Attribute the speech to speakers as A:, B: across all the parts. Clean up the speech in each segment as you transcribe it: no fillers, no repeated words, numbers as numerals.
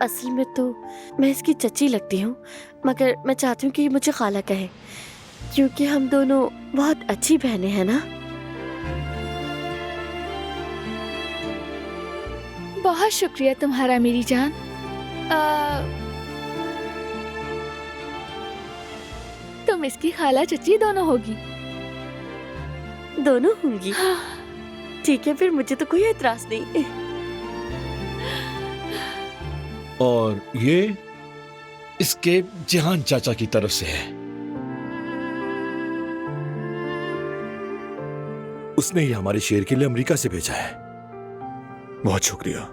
A: असल में तो मैं इसकी चच्ची लगती हूँ, मगर मैं चाहती हूँ कि ये मुझे खाला कहे, क्योंकि हम दोनों बहुत अच्छी बहनें हैं ना।
B: बहुत शुक्रिया तुम्हारा मेरी जान। तुम इसकी खाला चची दोनों होगी।
A: दोनों होंगी?
B: हाँ।
A: ठीक है, फिर मुझे तो कोई एतराज नहीं।
C: और ये इसके जहान चाचा की तरफ से है।
D: उसने ही हमारे शेर के लिए अमेरिका से भेजा है। बहुत शुक्रिया।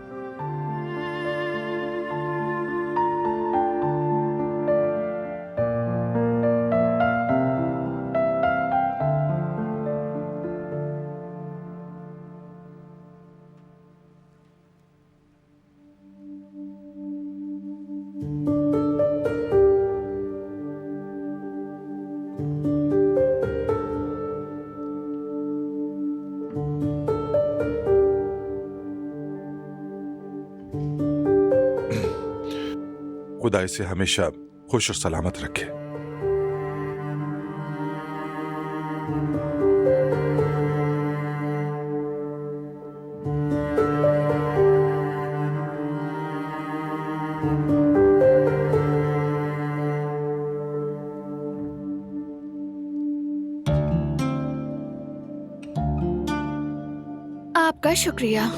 D: खुदा इसे हमेशा खुश और सलामत रखे।
B: आपका शुक्रिया।